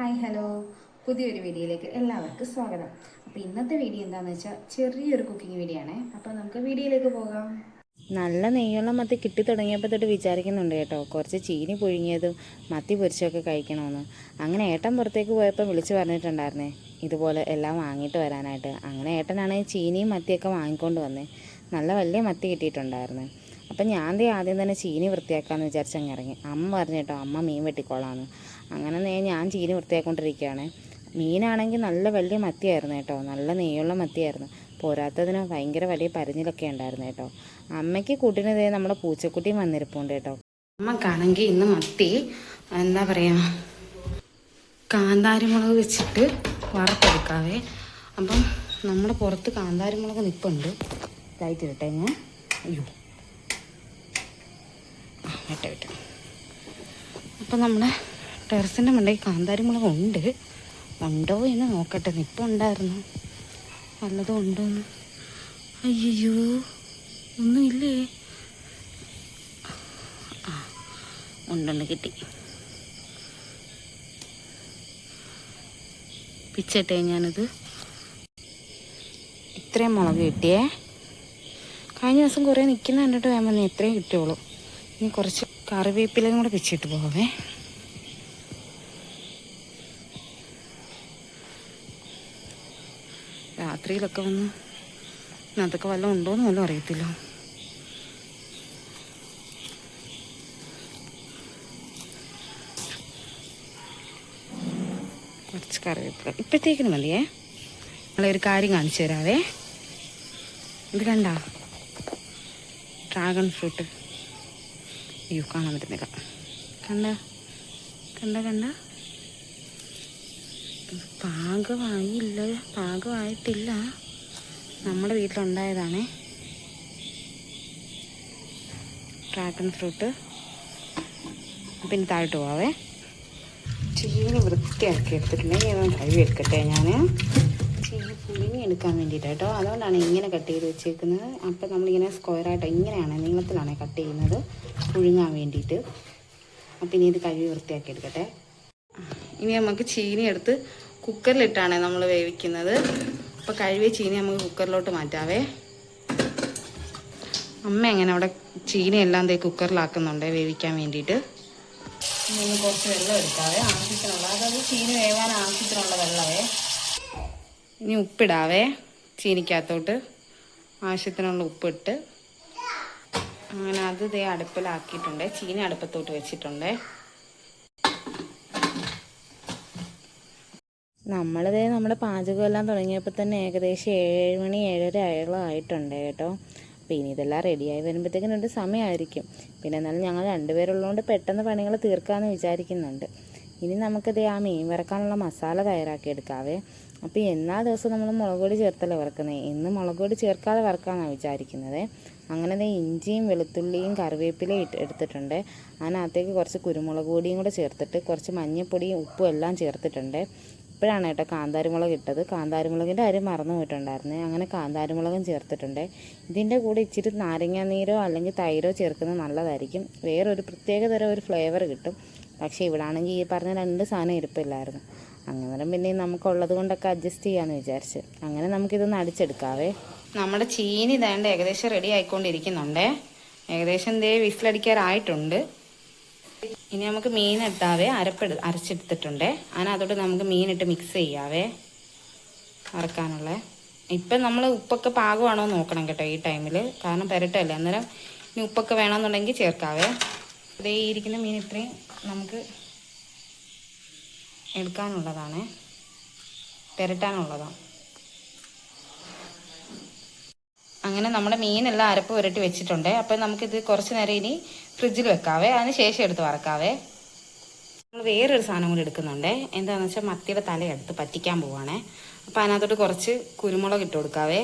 Hi hello, പുതിയൊരു വീഡിയോയിലേക്ക് എല്ലാവർക്കും സ്വാഗതം. അപ്പോൾ ഇന്നത്തെ വീഡിയോ എന്താണെന്ന് വെച്ചാൽ ചെറിയൊരു കുക്കിംഗ് വീഡിയോ ആണ്. അപ്പോൾ നമുക്ക് വീഡിയോയിലേക്ക് പോകാം. നല്ല നെയ്യുള്ള മത്തി കിട്ടി തുടങ്ങിയപ്പോൾ തൊട്ട് വിചാരിക്കുന്നുണ്ട് കേട്ടോ, കുറച്ച് ചീനി പുഴുങ്ങിയതും മത്തി പൊരിച്ചൊക്കെ കഴിക്കണമെന്ന്. അങ്ങനെ ഏട്ടൻ പുറത്തേക്ക് പോയപ്പോൾ വിളിച്ച് പറഞ്ഞിട്ടുണ്ടായിരുന്നേ ഇതുപോലെ എല്ലാം വാങ്ങിയിട്ട് വരാനായിട്ട്. അങ്ങനെ ഏട്ടനാണെങ്കിൽ ചീനിയും മത്തിയൊക്കെ വാങ്ങിക്കൊണ്ട് വന്നേ. നല്ല വലിയ മത്തി കിട്ടിയിട്ടുണ്ടായിരുന്നു. അപ്പം ഞാൻ ആദ്യം തന്നെ ചീനി വൃത്തിയാക്കാമെന്ന് വിചാരിച്ചങ്ങ് ഇറങ്ങി. അമ്മ പറഞ്ഞു കേട്ടോ, അമ്മ മീൻ വെട്ടിക്കോളാമെന്ന്. അങ്ങനെ ഞാൻ ചീനി വൃത്തിയാക്കിക്കൊണ്ടിരിക്കുകയാണ്. മീനാണെങ്കിൽ നല്ല വലിയ മത്തിയായിരുന്നു കേട്ടോ, നല്ല നെയ്യുള്ള മത്തിയായിരുന്നു. പോരാത്തതിന് ഭയങ്കര വലിയ പരിഞ്ഞിലൊക്കെ ഉണ്ടായിരുന്നു കേട്ടോ. അമ്മയ്ക്ക് കൂട്ടിനതേ നമ്മുടെ പൂച്ചക്കുട്ടിയും വന്നിരിപ്പുണ്ട് കേട്ടോ. അമ്മക്കാണെങ്കിൽ ഇന്ന് മത്തി എന്താ പറയുക, കാന്താരിമുളക് വെച്ചിട്ട് വറുത്തെടുക്കാവേ. അപ്പം നമ്മുടെ പുറത്ത് കാന്താരിമുളക് നിൽപ്പുണ്ട്. ലൈറ്റ് ഇട്ടെ ഞാൻ. അയ്യോ, വിട്ട അപ്പം നമ്മുടെ ടെറസിൻ്റെ മണ്ടയിൽ കാന്താരിമുളക് ഉണ്ടോ എന്ന് നോക്കട്ടെ. നിപ്പുണ്ടായിരുന്നു, വല്ലതും ഉണ്ടോയെന്ന്. അയ്യോ, ഒന്നുമില്ലേ. ആ, ഉണ്ടുണ്ട്, കിട്ടി. പിച്ചട്ടെ ഞാനത്. ഇത്രയും മുളക് കിട്ടിയേ. കഴിഞ്ഞ ദിവസം കുറേ നിൽക്കുന്ന കണ്ടിട്ട് വേഗം വന്നേ, ഇത്രയും കിട്ടിയോളൂ. ഇനി കുറച്ച് കറിവേപ്പിലയും കൂടെ പിച്ചിട്ട് പോവേ. രാത്രിയിലൊക്കെ വന്ന് അതൊക്കെ വല്ലതും ഉണ്ടോയെന്ന് വല്ലതും അറിയത്തില്ല. കുറച്ച് കറിവേപ്പില ഇപ്പോഴത്തേക്കിന് മതിയേ. നമ്മളൊരു കാര്യം കാണിച്ചു തരാവേ. ഇത് കണ്ട ഡ്രാഗൺ ഫ്രൂട്ട്. അയ്യോ, കാണാൻ പറ്റുന്നില്ല. കണ്ട പാകമായിട്ടില്ല. നമ്മുടെ വീട്ടിലുണ്ടായതാണേ ഡ്രാഗൺ ഫ്രൂട്ട്. പിന്നെ താഴോട്ട് പോവാവേ. ചീനി വൃത്തിയാക്കി എടുത്തിട്ടുണ്ടെങ്കിൽ ഞാൻ കഴുകി എടുക്കട്ടെ. ഞാൻ ചീനി പുഴുങ്ങി എടുക്കാൻ വേണ്ടിയിട്ട് കേട്ടോ, അതുകൊണ്ടാണ് ഇങ്ങനെ കട്ട് ചെയ്ത് വെച്ചേക്കുന്നത്. അപ്പം നമ്മളിങ്ങനെ സ്ക്വയറായിട്ട് ഇങ്ങനെയാണ് നീളത്തിലാണ് കട്ട് ചെയ്യുന്നത് പുഴുങ്ങാൻ വേണ്ടിയിട്ട്. അപ്പം ഇനി ഇത് കഴുകി വൃത്തിയാക്കി എടുക്കട്ടെ. ഇനി നമുക്ക് ചീനി എടുത്ത് കുക്കറിലിട്ടാണ് നമ്മൾ വേവിക്കുന്നത്. അപ്പോൾ കഴുകിയ ചീനി നമുക്ക് കുക്കറിലോട്ട് മാറ്റാവേ. അമ്മ എങ്ങനെ അവിടെ ചീനി എല്ലാം കുക്കറിലാക്കുന്നുണ്ട് വേവിക്കാൻ വേണ്ടിയിട്ട്. ഇനി കുറച്ച് വെള്ളം എടുക്കാവേ, ആവശ്യത്തിനുള്ള, അതായത് ചീനി വേവാൻ ആവശ്യത്തിനുള്ള വെള്ളമേ. ഇനി ഉപ്പിടാവേ ചീനിക്കകത്തോട്ട്, ആവശ്യത്തിനുള്ള ഉപ്പിട്ട്. അങ്ങനെ അത് അടുപ്പിലാക്കിയിട്ടുണ്ട്. ചീനി അടുപ്പത്തോട്ട് വെച്ചിട്ടുണ്ട്. നമ്മുടെ പാചകം എല്ലാം തുടങ്ങിയപ്പോൾ തന്നെ ഏകദേശം 7 മണി 7:30 ആയിട്ടുണ്ട് കേട്ടോ. അപ്പോൾ ഇനി ഇതെല്ലാം റെഡിയായി വരുമ്പോഴത്തേക്കിനും ഒരു സമയമായിരിക്കും. പിന്നെ എന്നാലും ഞങ്ങൾ രണ്ടുപേരുള്ളതുകൊണ്ട് പെട്ടെന്ന് പണികൾ തീർക്കാമെന്ന് വിചാരിക്കുന്നുണ്ട്. ഇനി നമുക്കത് ആ മീൻ വറക്കാനുള്ള മസാല തയ്യാറാക്കി എടുക്കാവേ. അപ്പോൾ എല്ലാ ദിവസവും നമ്മൾ മുളക് പൊടി ചേർത്തല്ലേ വറക്കുന്നത്, ഇന്ന് മുളക് പൊടി ചേർക്കാതെ വറക്കാമെന്നാണ് വിചാരിക്കുന്നത്. അങ്ങനെ ഇഞ്ചിയും വെളുത്തുള്ളിയും കറിവേപ്പിലയും എടുത്തിട്ടുണ്ട്. അതിനകത്തേക്ക് കുറച്ച് കുരുമുളക് പൊടിയും കൂടെ ചേർത്തിട്ട് കുറച്ച് മഞ്ഞൾപ്പൊടിയും ഉപ്പും എല്ലാം ചേർത്തിട്ടുണ്ട്. ഇപ്പോഴാണ് കേട്ടോ കാന്താരിമുളക് ഇട്ടത്. കാന്താരിമുളകിൻ്റെ കാര്യം മറന്നു പോയിട്ടുണ്ടായിരുന്നു. അങ്ങനെ കാന്താരിമുളകും ചേർത്തിട്ടുണ്ട്. ഇതിൻ്റെ കൂടെ ഇച്ചിരി നാരങ്ങാനീരോ അല്ലെങ്കിൽ തൈരോ ചേർക്കുന്നത് നല്ലതായിരിക്കും. വേറൊരു പ്രത്യേകതരം ഒരു ഫ്ലേവർ കിട്ടും. പക്ഷേ ഇവിടെ ആണെങ്കിൽ ഈ പറഞ്ഞ 2 സാധനം ഇരിപ്പില്ലായിരുന്നു. അങ്ങനെ പിന്നെ നമുക്കുള്ളത് കൊണ്ടൊക്കെ അഡ്ജസ്റ്റ് ചെയ്യാമെന്ന് വിചാരിച്ച് അങ്ങനെ നമുക്കിതൊന്ന് അടിച്ചെടുക്കാവേ. നമ്മുടെ ചീനി ഇതാണ്ട് ഏകദേശം റെഡി ആയിക്കൊണ്ടിരിക്കുന്നുണ്ട്. ഏകദേശം വിസിലടിക്കാറായിട്ടുണ്ട്. ഇനി നമുക്ക് മീൻ ഇട്ടാവേ. അരച്ചെടുത്തിട്ടുണ്ട്. അതിനകത്തോട്ട് നമുക്ക് മീനിട്ട് മിക്സ് ചെയ്യാവേ വറക്കാനുള്ള. ഇപ്പം നമ്മൾ ഉപ്പൊക്കെ പാകമാണോ നോക്കണം കേട്ടോ ഈ ടൈമിൽ, കാരണം പെരട്ടല്ലേ. അന്നേരം ഇനി ഉപ്പൊക്കെ വേണമെന്നുണ്ടെങ്കിൽ ചേർക്കാവേ. ഇതേ ഇരിക്കുന്ന മീൻ ഇത്രയും നമുക്ക് എടുക്കാനുള്ളതാണ്, പെരട്ടാനുള്ളതാണ്. അങ്ങനെ നമ്മുടെ മീനെല്ലാം അരപ്പ് പുരട്ടി വെച്ചിട്ടുണ്ട്. അപ്പം നമുക്കിത് കുറച്ച് നേരം ഇനി ഫ്രിഡ്ജിൽ വെക്കാവേ. അതിന് ശേഷം എടുത്ത് വറക്കാവേ. നമ്മൾ വേറൊരു സാധനം കൂടി എടുക്കുന്നുണ്ട്. എന്താണെന്ന് വെച്ചാൽ മത്തിയുടെ തല എടുത്ത് പറ്റിക്കാൻ പോവാണേ. അപ്പം അതിനകത്തോട്ട് കുറച്ച് കുരുമുളക് ഇട്ട് കൊടുക്കാവേ.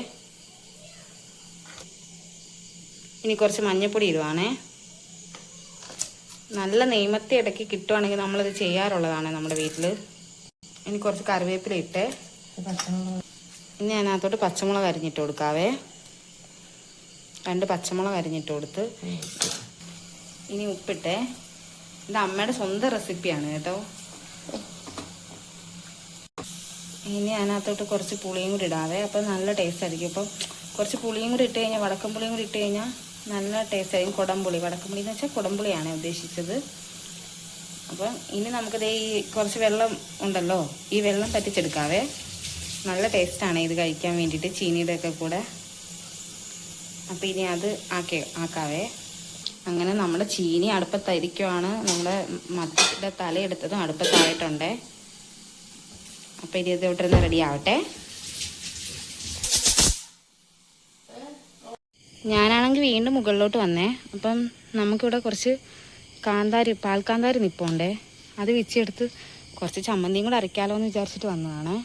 ഇനി കുറച്ച് മഞ്ഞൾപ്പൊടി ഇടുവാണേ. നല്ല നെയ്മത്തി ഇടയ്ക്ക് കിട്ടുവാണെങ്കിൽ നമ്മളിത് ചെയ്യാറുള്ളതാണ് നമ്മുടെ വീട്ടിൽ. ഇനി കുറച്ച് കറിവേപ്പില ഇട്ട് ഇനി അതിനകത്തോട്ട് പച്ചമുളക് അരിഞ്ഞിട്ട് കൊടുക്കാവേ. 2 പച്ചമുളക് അരിഞ്ഞിട്ട് കൊടുത്ത് ഇനി ഉപ്പിട്ടേ. ഇത് അമ്മയുടെ സ്വന്തം റെസിപ്പിയാണ് കേട്ടോ. ഇനി അതിനകത്തോട്ട് കുറച്ച് പുളിയും കൂടി ഇടാവേ. അപ്പം നല്ല ടേസ്റ്റ് ആയിരിക്കും. അപ്പം കുറച്ച് പുളിയും കൂടി ഇട്ട് കഴിഞ്ഞാൽ, വടക്കം പുളിയും കൂടി ഇട്ട് കഴിഞ്ഞാൽ നല്ല ടേസ്റ്റ് ആയിരിക്കും. കുടംപുളി, വടക്കം പുളി എന്ന് വെച്ചാൽ കുടംപുളിയാണ് ഉദ്ദേശിച്ചത്. അപ്പം ഇനി നമുക്കിത് ഈ കുറച്ച് വെള്ളം ഉണ്ടല്ലോ, ഈ വെള്ളം പറ്റിച്ചെടുക്കാവേ. നല്ല ടേസ്റ്റാണ് ഇത് കഴിക്കാൻ വേണ്ടിയിട്ട്, ചീനിയുടെ ഒക്കെ കൂടെ. അപ്പം ഇനി അത് ആക്കാവേ. അങ്ങനെ നമ്മുടെ ചീനി അടുപ്പത്തായിരിക്കുവാണ്. നമ്മുടെ മത്തിയുടെ തലയെടുത്തതും അടുപ്പത്തായിട്ടുണ്ടേ. അപ്പം ഇനി ഇതോട്ടിരുന്ന് റെഡി ആവട്ടെ. ഞാനാണെങ്കിൽ വീണ്ടും മുകളിലോട്ട് വന്നേ. അപ്പം നമുക്കിവിടെ കുറച്ച് പാൽക്കാന്താരി നിൽപ്പുണ്ടേ. അത് വെച്ചെടുത്ത് കുറച്ച് ചമ്മന്തിയും കൂടെ അരയ്ക്കാലോ എന്ന് വിചാരിച്ചിട്ട് വന്നതാണ്.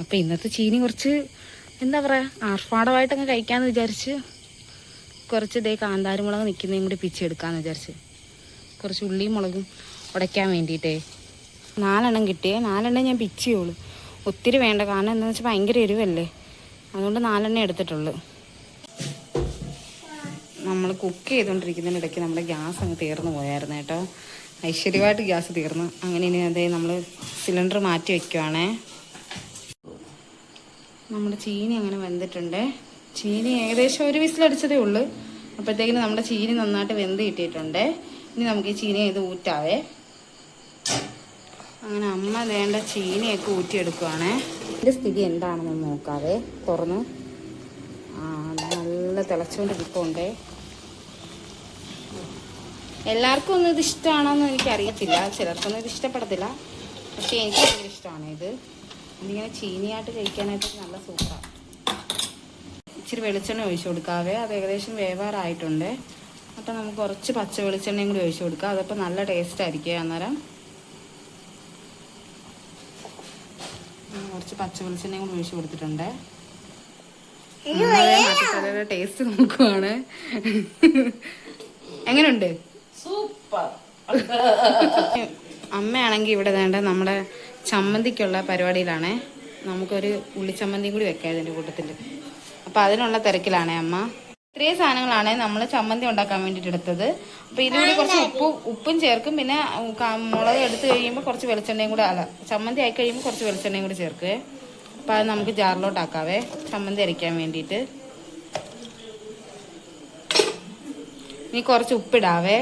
അപ്പം ഇന്നത്തെ ചീനി കുറച്ച് എന്താ പറയുക, ആർഭാടമായിട്ടങ്ങ് കഴിക്കാമെന്ന് വിചാരിച്ച് കുറച്ച് കാന്താരി മുളക് നിൽക്കുന്നതും കൂടി പിച്ചെടുക്കാമെന്ന് വിചാരിച്ച്, കുറച്ച് ഉള്ളിയും മുളകും ഉടയ്ക്കാൻ വേണ്ടിയിട്ടേ 4 എണ്ണം കിട്ടിയേ. 4 എണ്ണം ഞാൻ പിച്ചിയുള്ളൂ, ഒത്തിരി വേണ്ട. കാരണം എന്താണെന്ന് വെച്ചാൽ ഭയങ്കര എരിവല്ലേ, അതുകൊണ്ട് 4 എണ്ണം എടുത്തിട്ടുള്ളൂ. നമ്മൾ കുക്ക് ചെയ്തുകൊണ്ടിരിക്കുന്നതിനിടയ്ക്ക് നമ്മുടെ ഗ്യാസ് അങ്ങ് തീർന്നു പോയായിരുന്നു കേട്ടോ. ഐശ്വര്യമായിട്ട് ഗ്യാസ് തീർന്നു. അങ്ങനെ ഇനി അതേ നമ്മൾ സിലിണ്ടർ മാറ്റി വയ്ക്കുവാണേ. നമ്മുടെ ചീനി അങ്ങനെ വെന്തിട്ടുണ്ട്. ചീനി ഏകദേശം ഒരു വിസിലടിച്ചതേ ഉള്ളൂ. അപ്പോഴത്തേക്കിന് നമ്മുടെ ചീനി നന്നായിട്ട് വെന്ത് കിട്ടിയിട്ടുണ്ട്. ഇനി നമുക്ക് ഈ ചീനി ഇത് ഊറ്റാവേ. അങ്ങനെ അമ്മ വേണ്ട ചീനിയൊക്കെ ഊറ്റിയെടുക്കുവാണേ. ഇതിൻ്റെ സ്ഥിതി എന്താണെന്ന് നോക്കാവേ. തുറന്ന് നല്ല തിളച്ചുകൊണ്ടിരിപ്പുണ്ടേ. എല്ലാവർക്കും ഒന്നും ഇത് ഇഷ്ടമാണോന്ന് എനിക്കറിയത്തില്ല, ചിലർക്കൊന്നും ഇത് ഇഷ്ടപ്പെടത്തില്ല. പക്ഷേ എനിക്ക് ഭയങ്കര ഇഷ്ടമാണ് ഇത്. ഇതിങ്ങനെ ചീനിയായിട്ട് കഴിക്കാനായിട്ട് നല്ല സൂപ്പറാണ്. ഇച്ചിരി വെളിച്ചെണ്ണ ഒഴിച്ചു കൊടുക്കാവേ. അത് ഏകദേശം വേവാറായിട്ടുണ്ട്. അപ്പം നമുക്ക് കുറച്ച് പച്ച വെളിച്ചെണ്ണയും കൂടി ഒഴിച്ചു കൊടുക്കാം. അതപ്പോൾ നല്ല ടേസ്റ്റ് ആയിരിക്കും. അന്നേരം കുറച്ച് പച്ച വെളിച്ചെണ്ണയും കൂടി ഒഴിച്ചു കൊടുത്തിട്ടുണ്ട്. ടേസ്റ്റ് നോക്കുവാണ്. എങ്ങനെയുണ്ട്? സൂപ്പർ. അമ്മയാണെങ്കിൽ ഇവിടെ വേണ്ട നമ്മുടെ ചമ്മന്തിക്കുള്ള പരിപാടിയിലാണേ. നമുക്കൊരു ഉള്ളിച്ചമ്മന്തിയും കൂടി വെക്കാം ഇതിൻ്റെ കൂട്ടത്തിൽ. അപ്പം അതിനുള്ള തിരക്കിലാണേ അമ്മ. ഇത്രയും സാധനങ്ങളാണ് നമ്മൾ ചമ്മന്തി ഉണ്ടാക്കാൻ വേണ്ടിയിട്ട് എടുത്തത്. അപ്പോൾ ഇതിലൂടെ കുറച്ച് ഉപ്പും ചേർക്കും. പിന്നെ മുളക് എടുത്ത് കഴിയുമ്പോൾ കുറച്ച് വെളിച്ചെണ്ണയും കൂടെ, ചമ്മന്തി ആയി കഴിയുമ്പോൾ കുറച്ച് വെളിച്ചെണ്ണയും കൂടി ചേർക്കുക. അപ്പോൾ അത് നമുക്ക് ജാറിലോട്ടാക്കാവേ, ചമ്മന്തി അരയ്ക്കാൻ വേണ്ടിയിട്ട്. ഇനി കുറച്ച് ഉപ്പിടാവേ.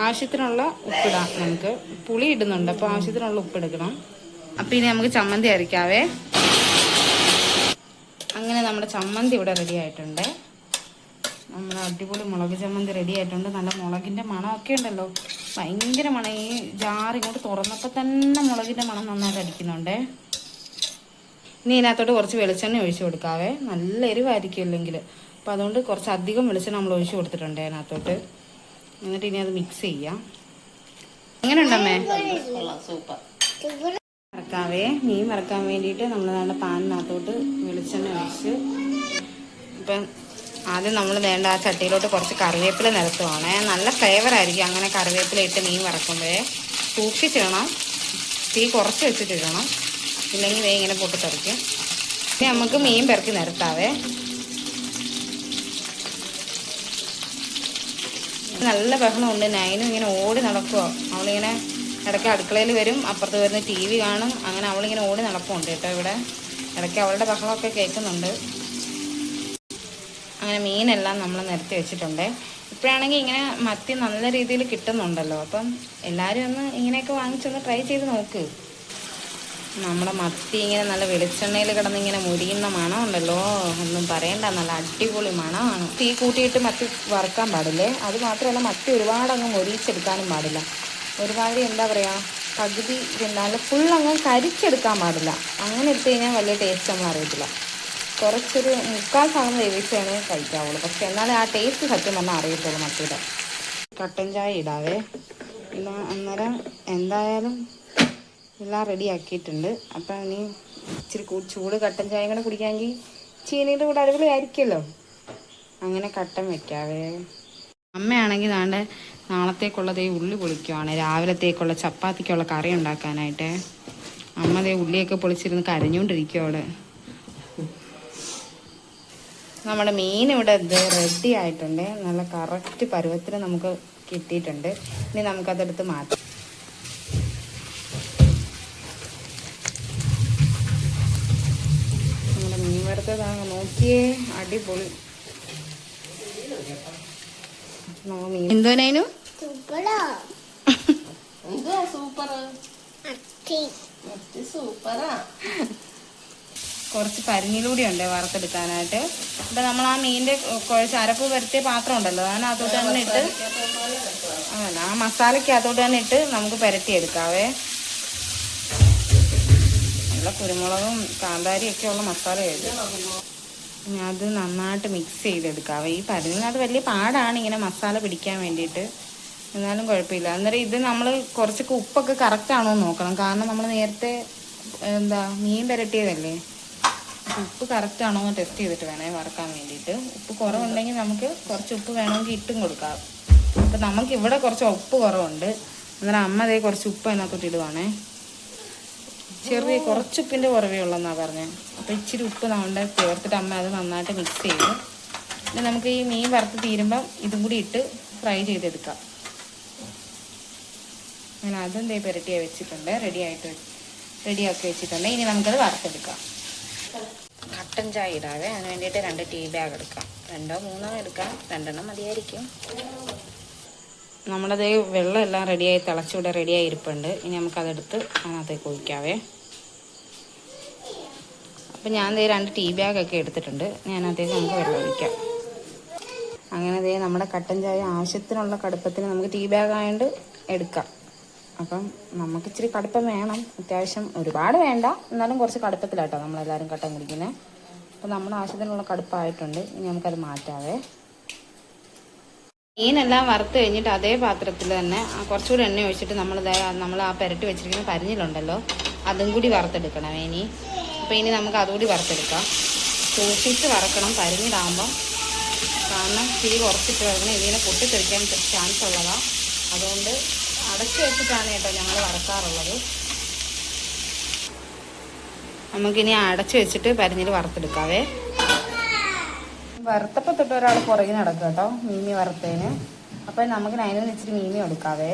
ആവശ്യത്തിനുള്ള ഉപ്പിടാം. നമുക്ക് പുളി ഇടുന്നുണ്ട്, അപ്പോൾ ആവശ്യത്തിനുള്ള ഉപ്പെടുക്കണം. അപ്പം ഇനി നമുക്ക് ചമ്മന്തി അരയ്ക്കാവേ. അങ്ങനെ നമ്മുടെ ചമ്മന്തി ഇവിടെ റെഡി ആയിട്ടുണ്ട്. നമ്മുടെ അടിപൊളി മുളക് ചമ്മന്തി റെഡി ആയിട്ടുണ്ട്. നല്ല മുളകിൻ്റെ മണമൊക്കെ ഉണ്ടല്ലോ, ഭയങ്കര മണം. ഈ ജാർ ഇങ്ങോട്ട് തുറന്നപ്പോൾ തന്നെ മുളകിൻ്റെ മണം നന്നായിട്ട് അടിക്കുന്നുണ്ട്. ഇനി ഇതിനകത്തോട്ട് കുറച്ച് വെളിച്ചെണ്ണ ഒഴിച്ചു കൊടുക്കാവേ. നല്ല എരിവായിരിക്കും ഇല്ലെങ്കിൽ. അപ്പോൾ അതുകൊണ്ട് കുറച്ച് അധികം വെളിച്ചെണ്ണ നമ്മൾ ഒഴിച്ചു കൊടുത്തിട്ടുണ്ട് അതിനകത്തോട്ട്. എന്നിട്ട് ഇനി അത് മിക്സ് ചെയ്യാം. എങ്ങനെയുണ്ടമ്മേ? സൂപ്പർ. വറക്കാവേ. മീൻ വറക്കാൻ വേണ്ടിയിട്ട് നമ്മൾ നല്ല പാനിനകത്തോട്ട് വെളിച്ചെണ്ണ ഒഴിച്ച്, ഇപ്പം ആദ്യം നമ്മൾ വേണ്ട ആ ചട്ടിയിലോട്ട് കുറച്ച് കറിവേപ്പില നിരത്തുവാണേ. നല്ല ഫ്ലേവറായിരിക്കും അങ്ങനെ കറിവേപ്പില ഇട്ട് മീൻ വറക്കുമ്പോഴേ. സൂക്ഷിച്ചിടണം, തീ കുറച്ച് വെച്ചിട്ടിടണം, ഇല്ലെങ്കിൽ ഇങ്ങനെ പൊട്ടിത്തെറിക്കും. ഇനി നമുക്ക് മീൻ പെറുക്കി നിരത്താവേ. നല്ല ബഹളമുണ്ട്. നൈനും ഇങ്ങനെ ഓടി നടക്കുമോ. അവളിങ്ങനെ ഇടയ്ക്ക് അടുക്കളയിൽ വരും, അപ്പുറത്ത് വരുന്ന TV കാണും. അങ്ങനെ അവളിങ്ങനെ ഓടി നടപ്പുണ്ട് കേട്ടോ. ഇവിടെ ഇടയ്ക്ക് അവളുടെ ബഹളമൊക്കെ കേൾക്കുന്നുണ്ട്. അങ്ങനെ മീനെല്ലാം നമ്മൾ നിരത്തി വെച്ചിട്ടുണ്ട്. ഇപ്പോഴാണെങ്കിൽ ഇങ്ങനെ മത്തി നല്ല രീതിയിൽ കിട്ടുന്നുണ്ടല്ലോ. അപ്പം എല്ലാവരും ഒന്ന് ഇങ്ങനെയൊക്കെ വാങ്ങിച്ചൊന്ന് ട്രൈ ചെയ്ത് നോക്ക്. നമ്മുടെ മത്തി ഇങ്ങനെ നല്ല വെളിച്ചെണ്ണയിൽ കിടന്നിങ്ങനെ മുരിയുന്ന മണമുണ്ടല്ലോ, ഒന്നും പറയണ്ട, നല്ല അടിപൊളി മണമാണ്. തീ കൂട്ടിയിട്ട് മത്തി വറുക്കാൻ പാടില്ലേ. അത് മാത്രമല്ല മത്തി ഒരുപാട് അങ്ങ് മൊരിച്ചെടുക്കാനും പാടില്ല. ഒരുപാട് എന്താ പറയുക, പകുതി നല്ല ഫുള്ളങ്ങ് കരിച്ചെടുക്കാൻ പാടില്ല. അങ്ങനെ എടുത്തു കഴിഞ്ഞാൽ വലിയ ടേസ്റ്റ് നമ്മൾ അറിയത്തില്ല. കുറച്ചൊരു 3/4 ഭാഗം വേവിച്ചാണ് കഴിക്കാവുള്ളൂ. പക്ഷെ എന്നാലും ആ ടേസ്റ്റ് സത്യം പറഞ്ഞാൽ അറിയത്തുള്ളൂ മത്തിയുടെ. കട്ടൻ ചായ ഇടാവേ. പിന്നെ അന്നേരം എന്തായാലും എല്ലാം റെഡി ആക്കിയിട്ടുണ്ട്. അപ്പം ഇനി ഇച്ചിരി ചൂട് കട്ടൻ ചായ കൂടെ കുടിക്കാമെങ്കിൽ ചീനിയുടെ കൂടെ അടിപൊളിയായിരിക്കുമല്ലോ. അങ്ങനെ കട്ടൻ വെക്കാവേ. അമ്മയാണെങ്കിൽ നാളെ നാളത്തേക്കുള്ളത് ഉള്ളി പൊളിക്കുവാണ്, രാവിലത്തേക്കുള്ള ചപ്പാത്തിക്കുള്ള കറി ഉണ്ടാക്കാനായിട്ട്. അമ്മ ദേ ഉള്ളിയൊക്കെ പൊളിച്ചിരുന്ന് കരഞ്ഞുകൊണ്ടിരിക്കും അവിടെ. നമ്മുടെ മീൻ ഇവിടെ റെഡി ആയിട്ടുണ്ട്. നല്ല കറക്റ്റ് പരുവത്തിന് നമുക്ക് കിട്ടിയിട്ടുണ്ട്. ഇനി നമുക്കതെടുത്ത് മാറ്റാം. അടുത്തതാണ് നോക്കിയേ, അടിപൊളി. എന്തോനു കുറച്ച് പരിഞ്ഞിലൂടെ ഉണ്ട് വറുത്തെടുക്കാനായിട്ട്. അപ്പം നമ്മൾ ആ മീനിൻ്റെ കുഴച്ച് അരപ്പ് വരുത്തിയ പാത്രം ഉണ്ടല്ലോ, അതിനകത്തോട്ട് തന്നെ ഇട്ട് ആ മസാലയ്ക്കകത്തോട്ട് തന്നെ ഇട്ട് നമുക്ക് പുരട്ടിയെടുക്കാവേ. നല്ല കുരുമുളകും കാന്താരിയൊക്കെ ഉള്ള മസാല കഴിക്കും. അത് നന്നായിട്ട് മിക്സ് ചെയ്തെടുക്കാവേ. ഈ പരിഞ്ഞിനകത്ത് വലിയ പാടാണ് ഇങ്ങനെ മസാല പിടിക്കാൻ വേണ്ടിയിട്ട്, എന്നാലും കുഴപ്പമില്ല. അന്നേരം ഇത് നമ്മൾ കുറച്ചൊക്കെ ഉപ്പൊക്കെ കറക്റ്റാണോ എന്ന് നോക്കണം. കാരണം നമ്മൾ നേരത്തെ മീൻ പുരട്ടിയതല്ലേ, ഉപ്പ് കറക്റ്റാണോ എന്ന് ടെസ്റ്റ് ചെയ്തിട്ട് വേണേ വറക്കാൻ വേണ്ടിയിട്ട്. ഉപ്പ് കുറവുണ്ടെങ്കിൽ നമുക്ക് കുറച്ച് ഉപ്പ് വേണമെങ്കിൽ ഇട്ടും കൊടുക്കാം. അപ്പം നമുക്ക് ഇവിടെ കുറച്ച് ഉപ്പ് കുറവുണ്ട്, അന്നേരം അമ്മ അതേ കുറച്ച് ഉപ്പ് അതിനകത്തോട്ട് ഇടുവാണേ. ചെറിയ കുറച്ച് ഉപ്പിൻ്റെ കുറവേ ഉള്ളെന്നാണ് പറഞ്ഞത്. അപ്പോൾ ഇച്ചിരി ഉപ്പ് നമ്മുടെ ചേർത്തിട്ട് അമ്മ അത് നന്നായിട്ട് മിക്സ് ചെയ്ത് പിന്നെ നമുക്ക് ഈ മീൻ വറുത്ത് തീരുമ്പം ഇതും കൂടി ഇട്ട് ഫ്രൈ ചെയ്തെടുക്കാം. അങ്ങനെ അതും ദേ പുരട്ടിയായി വെച്ചിട്ടുണ്ട്, റെഡിയാക്കി വെച്ചിട്ടുണ്ട്. ഇനി നമുക്കത് വറുത്തെടുക്കാം. കട്ടൻ ചായ ഇടാവേ. അതിന് വേണ്ടിയിട്ട് 2 ടീ ബാഗ് എടുക്കാം. 2 or 3 എടുക്കാം, 2 മതിയായിരിക്കും. നമ്മുടെ വെള്ളം എല്ലാം റെഡിയായി തിളച്ചിവിടെ റെഡിയായി ഇരിപ്പുണ്ട്. ഇനി നമുക്കതെടുത്ത് അതിനകത്തേക്ക് ഒഴിക്കാവേ. അപ്പം ഞാൻ 2 ടീ ബാഗൊക്കെ എടുത്തിട്ടുണ്ട്. അതിനകത്തേക്ക് നമുക്ക് വെള്ളം ഒഴിക്കാം. അങ്ങനെ നമ്മുടെ കട്ടൻ ചായ ആവശ്യത്തിനുള്ള കടുപ്പത്തിന് നമുക്ക് ടീ ബാഗ് ആയതുകൊണ്ട് എടുക്കാം. അപ്പം നമുക്ക് ഇച്ചിരി കടുപ്പം വേണം, അത്യാവശ്യം ഒരുപാട് വേണ്ട, എന്നാലും കുറച്ച് കടുപ്പത്തിലാട്ടോ നമ്മളെല്ലാവരും കട്ടൻ കുടിക്കുന്നത്. അപ്പം നമ്മുടെ ആവശ്യത്തിനുള്ള കടുപ്പമായിട്ടുണ്ട്. ഇനി നമുക്കത് മാറ്റാവേ. മീനെല്ലാം വറുത്ത് കഴിഞ്ഞിട്ട് അതേ പാത്രത്തിൽ തന്നെ കുറച്ചുകൂടി എണ്ണ ഒഴിച്ചിട്ട് നമ്മൾ ആ പുരട്ടി വെച്ചിരിക്കുന്ന പരിഞ്ഞിലുണ്ടല്ലോ, അതും കൂടി വറുത്തെടുക്കണം ഇനി. അപ്പോൾ ഇനി നമുക്ക് അതുകൂടി വറുത്തെടുക്കാം. സൂക്ഷിച്ച് വറക്കണം പരിഞ്ഞിടാകുമ്പം, കാരണം തിരി കുറച്ചിട്ട് വരണം, ഇതിനെ പൊട്ടിത്തെറിക്കാൻ ചാൻസ് ഉള്ളതാണ്. അതുകൊണ്ട് അടച്ചു വെച്ചിട്ടാണ് കേട്ടോ ഞങ്ങൾ വറക്കാറുള്ളത്. നമുക്കിനി അടച്ചു വെച്ചിട്ട് പരിഞ്ഞിൽ വറുത്തെടുക്കാവേ. വറുത്തപ്പോൾ തൊട്ട് ഒരാൾ പുറകിൽ നടക്കുക കേട്ടോ മീമി വറുത്തതിന്. അപ്പം നമുക്ക് അതിന് ഇച്ചിരി മീമി എടുക്കാവേ.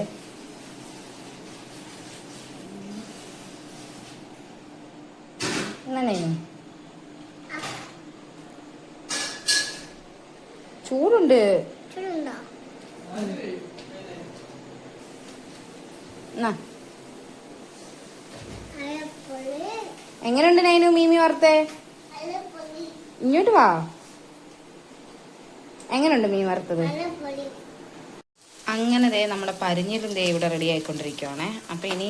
അങ്ങനെ ചൂടുണ്ട്. എങ്ങനെയുണ്ട് നൈനു മീമി വറുത്തേ? ഇങ്ങോട്ട് വാ. എങ്ങനെയുണ്ട് മീൻ വറുത്തത്? അങ്ങനെ നമ്മുടെ പരിഞ്ഞിലും ഇവിടെ റെഡി ആയിക്കൊണ്ടിരിക്കുവാണേ. അപ്പം ഇനി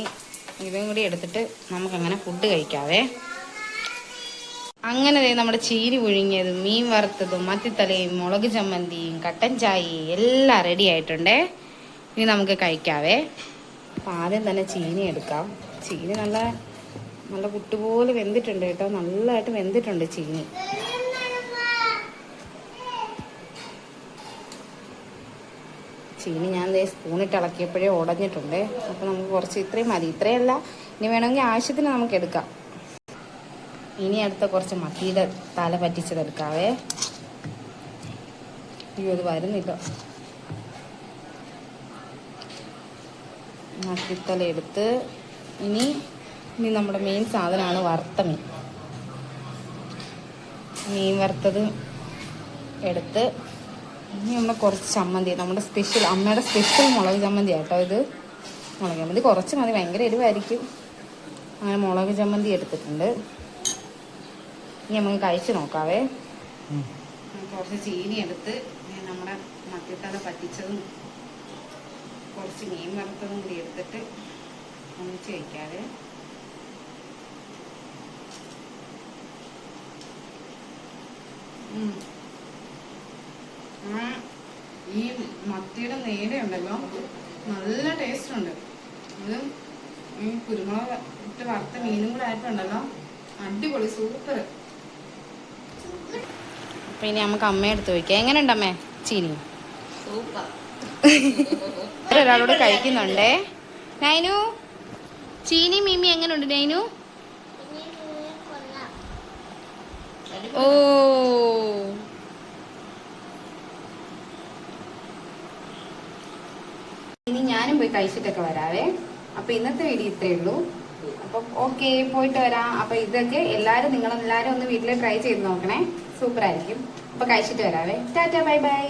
ഇതും കൂടി എടുത്തിട്ട് നമുക്കങ്ങനെ ഫുഡ് കഴിക്കാവേ. അങ്ങനെ നമ്മുടെ ചീനി പുഴുങ്ങിയതും മീൻ വറുത്തതും മത്തിത്തലയും മുളക് ചമ്മന്തിയും കട്ടൻ ചായയും എല്ലാം റെഡി ആയിട്ടുണ്ടേ. ഇനി നമുക്ക് കഴിക്കാവേ. അപ്പം ആദ്യം തന്നെ ചീനി എടുക്കാം. ചീനി നല്ല നല്ല പുട്ടുപോലെ വെന്തിട്ടുണ്ട് കേട്ടോ, നല്ലതായിട്ട് വെന്തിട്ടുണ്ട് ചീനി. ചീനി ഞാൻ സ്പൂണിട്ട് ഇളക്കിയപ്പോഴേ ഉടഞ്ഞിട്ടുണ്ട്. അപ്പോൾ നമുക്ക് കുറച്ച് ഇത്രയും മതി, ഇത്രയല്ല, ഇനി വേണമെങ്കിൽ ആവശ്യത്തിന് നമുക്ക് എടുക്കാം. ഇനി അടുത്ത കുറച്ച് മത്തിയുടെ തല പറ്റിച്ചതെടുക്കാവേ. അയ്യോ അത് വരുന്നില്ല. മത്തിത്തല എടുത്ത് ഇനി നമ്മുടെ മെയിൻ സാധനമാണ് വറുത്ത മീൻ വറുത്തത് എടുത്ത് ഇനി നമ്മൾ കുറച്ച് ചമ്മന്തി, നമ്മുടെ സ്പെഷ്യൽ അമ്മയുടെ സ്പെഷ്യൽ മുളക് ചമ്മന്തി ആട്ടോ ഇത്. മുളക് ചമ്മന്തി കുറച്ച് മതി, ഭയങ്കര എരിവായിരിക്കും. അങ്ങനെ മുളക് ചമ്മന്തി എടുത്തിട്ടുണ്ട്. ഇനി നമുക്ക് കഴിച്ച് നോക്കാവേ. കുറച്ച് ചീനി എടുത്ത് നമ്മുടെ മത്തിത്തല പറ്റിച്ചതും കുറച്ച് മീൻ വറുത്തതും കൂടി എടുത്തിട്ട് ഒന്നിച്ച് കഴിക്കാവേ. ഈ മത്തിയുടെ നേരെയുണ്ടല്ലോ നല്ല ടേസ്റ്റ് ഉണ്ട്. അത് ഈ കുരുമുളക് ഇട്ട് വറുത്ത മീനും കൂടെ ആയിട്ടുണ്ടല്ലോ, അടിപൊളി, സൂപ്പർ. അപ്പൊ ഇനി നമുക്ക് അമ്മയെടുത്ത് വയ്ക്കാം. എങ്ങനെയുണ്ട് അമ്മേ ചീനി? സൂപ്പർ. ഒരാളോട് കഴിക്കുന്നുണ്ടേ. നൈനു ചീനി മീമി എങ്ങനെയുണ്ട് നൈനു? ഓ ഇനി ഞാനും പോയി കഴിച്ചിട്ടൊക്കെ വരാവേ. അപ്പൊ ഇന്നത്തെ വീഡിയോ ഇത്രയേ ഉള്ളൂ. അപ്പം ഓക്കെ, പോയിട്ട് വരാം. അപ്പം ഇതൊക്കെ നിങ്ങളെല്ലാവരും ഒന്ന് വീട്ടിൽ ട്രൈ ചെയ്ത് നോക്കണേ, സൂപ്പർ ആയിരിക്കും. അപ്പം കഴിച്ചിട്ട് വരാവേ. Tata, bye bye.